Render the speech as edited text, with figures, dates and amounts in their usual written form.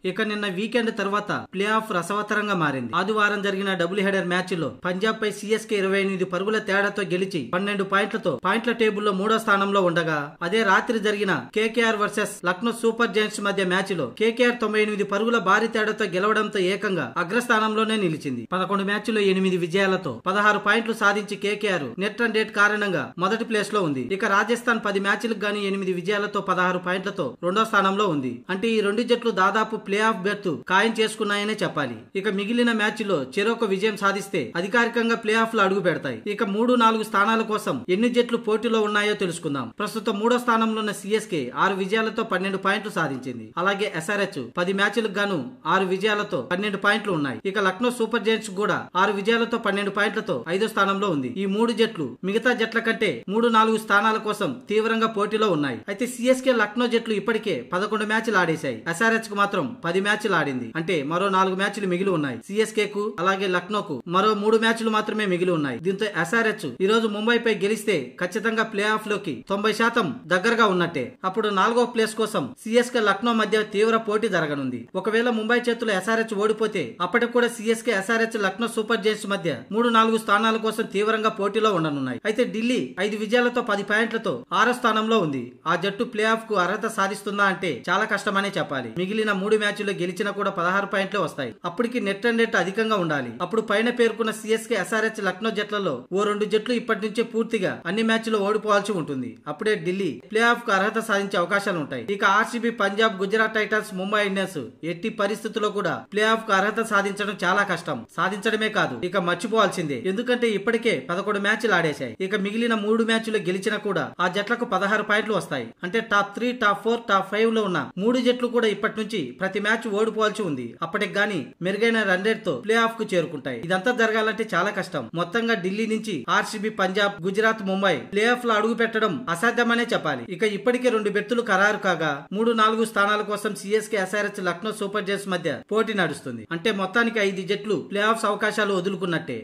ఇక నిన్న వీకెండ్ తర్వాత ప్లే ఆఫ్ రసవత్తరంగా మారింది. ఆదివారం జరిగిన డబుల్ హెడర్ మ్యాచ్ లో పంజాబ్ పై సిఎస్కే 28 పరుగుల తేడాతో గెలిచి 12 పాయింట్లతో పాయింట్ల టేబుల్లో 3వ స్థానంలో ఉండగా, అదే రాత్రి జరిగిన KKR versus Lucknow super Giants మధ్య మ్యాచ్ లో కేకేఆర్ 98 పరుగుల భారీ తేడాతో గెలవడంతో ఏకంగా అగ్రస్థానంలోనే నిలిచింది. 11 మ్యాచ్ల్లో 8 విజయాలతో 16 పాయింట్లు సాధించి కేకేఆర్ నెట్ రన్ రేట్ కారణంగా మొదటి ప్లేస్ లో ఉంది. ఇక రాజస్థాన్ 10 మ్యాచ్లకు గానీ 8 విజయాలతో 16 పాయింట్లతో 2వ స్థానంలో ఉంది. అంటే ఈ రెండు జట్లు దాదాపు ప్లే ఆఫ్ బెర్త్ ఖాయం చేసుకున్నాయనే చెప్పాలి. ఇక మిగిలిన మ్యాచ్ లో చెరొక విజయం సాధిస్తే అధికారికంగా ప్లే ఆఫ్ లో అడుగు పెడతాయి. ఇక 3-4 స్థానాల కోసం ఎన్ని జట్లు పోటీలో ఉన్నాయో తెలుసుకుందాం. ప్రస్తుతం 3వ స్థానంలో ఉన్న సిఎస్కే 6 విజయాలతో 12 పాయింట్లు సాధించింది. అలాగే ఎస్ఆర్హెచ్ 10 మ్యాచ్లకు గాను 6 విజయాలతో 12 పాయింట్లు ఉన్నాయి. ఇక లక్నో సూపర్ జైంట్స్ కూడా 6 విజయాలతో 12 పాయింట్లతో 5వ స్థానంలో ఉంది. ఈ 3 జట్లు మిగతా జట్ల కంటే 3-4 స్థానాల కోసం తీవ్రంగా పోటీలో ఉన్నాయి. అయితే సిఎస్కే లక్నో జట్లు ఇప్పటికే 11 మ్యాచ్లు ఆడేశాయి. ఎస్ఆర్హెచ్ కు మాత్రం 10 మ్యాచ్లు ఆడింది. అంటే మరో 4 మ్యాచ్లు మిగిలి ఉన్నాయి. సిఎస్కే కు అలాగే లక్నోకు మరో 3 మ్యాచ్లు మాత్రమే మిగిలి ఉన్నాయి. దీంతో ఎస్ఆర్హెచ్ ఈ రోజు ముంబైపై గెలిస్తే ఖచ్చితంగా ప్లే ఆఫ్ లోకి 90% దగ్గరగా ఉన్నట్టే. అప్పుడు 4వ ప్లేస్ కోసం సిఎస్కే లక్నో మధ్య తీవ్ర పోటీ జరగనుంది. ఒకవేళ ముంబై చేతుల్లో ఎస్ఆర్హెచ్ ఓడిపోతే అప్పటికి కూడా CSK SRH Lucknow super Giants మధ్య 3-4 స్థానాల కోసం తీవ్రంగా పోటీలో ఉండనున్నాయి. అయితే ఢిల్లీ 5 విజయాలతో 10 పాయింట్లతో 6వ స్థానంలో ఉంది. ఆ జట్టు ప్లే ఆఫ్ కు అర్హత సాధిస్తుందా అంటే చాలా కష్టమనే చెప్పాలి. మిగిలిన 3 మ్యాచ్ల్లో గెలిచినా కూడా 16 పాయింట్లే వస్తాయి. అప్పటికి నెట్ రన్ రేట్ అధికంగా ఉండాలి. అప్పుడు పైన పేర్కొన్న సిఎస్కే ఎస్ఆర్హెచ్ లక్నో జట్లలో ఓ 2 జట్లు ఇప్పటి నుంచే పూర్తిగా అన్ని మ్యాచ్ల్లో ఓడిపోవాల్సి ఉంటుంది. అప్పుడే ఢిల్లీ ప్లే ఆఫ్ కు అర్హత సాధించే అవకాశాలు ఉంటాయి. ఇక RCB, Punjab, Gujarat Titans, Mumbai Indians ఎట్టి పరిస్థితుల్లో కూడా ప్లే ఆఫ్ కు అర్హత సాధించడం చాలా కష్టం. సాధించడమే కాదు, ఇక మర్చిపోవాల్సిందే. ఎందుకంటే ఇప్పటికే 11 మ్యాచ్లు ఆడేశాయి. ఇక మిగిలిన 3 మ్యాచ్లు గెలిచినా కూడా ఆ జట్లకు 16 పాయింట్లు వస్తాయి. అంటే టాప్ 3, టాప్ 4, టాప్ 5 లో ఉన్న 3 జట్లు కూడా ఇప్పటి నుంచి ప్రతి మ్యాచ్ ఓడిపోవాల్సి ఉంది. అప్పటికి గానీ మెరుగైన రన్ రేట్ తో ప్లే ఆఫ్ కు చేరుకుంటాయి. ఇదంతా జరగాలంటే చాలా కష్టం. మొత్తంగా ఢిల్లీ నుంచి RCB, Punjab, Gujarat, Mumbai play of లో అడుగు పెట్టడం అసాధ్యమనే చెప్పాలి. ఇక ఇప్పటికే 2 బెర్తులు ఖరారు కాగా 3-4 స్థానాల కోసం CSK, SRH, Lucknow super Giants మధ్య పోటీ నడుస్తుంది. అంటే మొత్తానికి 5 జట్లు ప్లే ఆఫ్స్ అవకాశాలు వదులుకున్నట్టే.